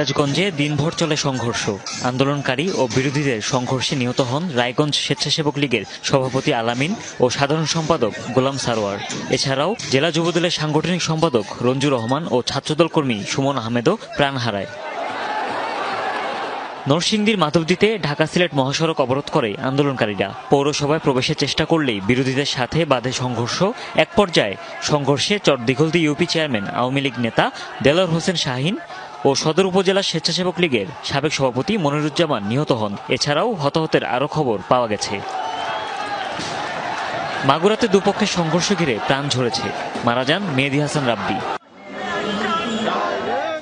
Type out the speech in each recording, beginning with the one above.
রাজগঞ্জে দিনভর চলে সংঘর্ষ, আন্দোলনকারী ও বিরোধীদের সংঘর্ষে নিহত হন রায়গঞ্জ স্বেচ্ছাসেবক লীগের সভাপতি আলামিন ও সাধারণ সম্পাদক গোলাম সারোয়ার। এছাড়াও জেলা যুবদলের সাংগঠনিক সম্পাদক রঞ্জুর রহমান ও ছাত্রদল কর্মী সুমন আহমেদও প্রাণ হারায়। নরসিংদীর মাধবদীতে ঢাকা সিলেট মহাসড়ক অবরোধ করে আন্দোলনকারীরা। পৌরসভায় প্রবেশের চেষ্টা করলেই বিরোধীদের সাথে বাধে সংঘর্ষ। এক পর্যায়ে সংঘর্ষে চরদিঘলদি ইউপি চেয়ারম্যান আওয়ামী লীগ নেতা দেলোয়ার হোসেন শাহীন ও সদর উপজেলা স্বেচ্ছাসেবক লীগের সাবেক সভাপতি মনিরুজ্জামান নিহত হন। এছাড়াও হতাহতের আরও খবর পাওয়া গেছে। মাগুরাতে দুপক্ষের সংঘর্ষ ঘিরে প্রাণ ঝরেছে, মারা যান মেহেদী হাসান রাব্বি।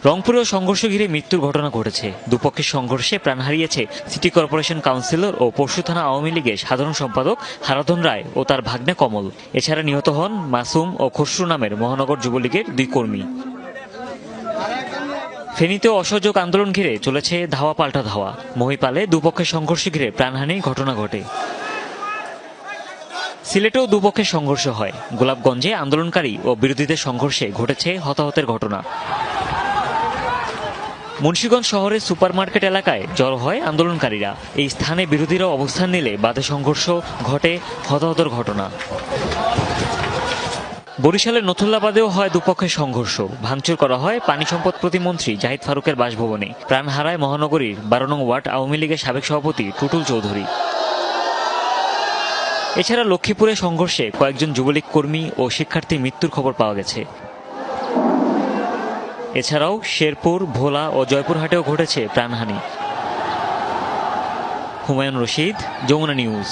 রংপুরেও সংঘর্ষ ঘিরে মৃত্যুর ঘটনা ঘটেছে। দুপক্ষের সংঘর্ষে প্রাণ হারিয়েছে সিটি কর্পোরেশন কাউন্সিলর ও পরশু থানা আওয়ামী লীগের সাধারণ সম্পাদক হারাধন রায় ও তার ভাগ্নে কমল। এছাড়া নিহত হন মাসুম ও খসরু নামের মহানগর যুবলীগের 2 কর্মী। ফেনীতেও অসহযোগ আন্দোলন ঘিরে চলেছে ধাওয়া পাল্টা ধাওয়া। মহিপালে দুপক্ষের সংঘর্ষ ঘিরে প্রাণহানির ঘটনা ঘটে। সিলেটেও দুপক্ষের সংঘর্ষ হয়। গোলাপগঞ্জে আন্দোলনকারী ও বিরোধীদের সংঘর্ষে ঘটেছে হতাহতের ঘটনা। মুন্সিগঞ্জ শহরের সুপারমার্কেট এলাকায় জড়ো হয় আন্দোলনকারীরা। এই স্থানে বিরোধীরা অবস্থান নিলে বাধে সংঘর্ষ ঘটে, হতাহতের ঘটনা। বরিশালের নথুল্লাবাদেও হয় দুপক্ষের সংঘর্ষ। ভাঙচুর করা হয় পানি সম্পদ প্রতিমন্ত্রী জাহিদ ফারুকের বাসভবনে। প্রাণ হারায় মহানগরীর 12 নং ওয়ার্ড আওয়ামী লীগের সাবেক সভাপতি টুটুল চৌধুরী। এছাড়া লক্ষ্মীপুরে সংঘর্ষে কয়েকজন যুবলীগ কর্মী ও শিক্ষার্থীর মৃত্যুর খবর পাওয়া গেছে। এছাড়াও শেরপুর, ভোলা ও জয়পুরহাটেও ঘটেছে প্রাণহানি। হুমায়ুন রশিদ, যমুনা নিউজ।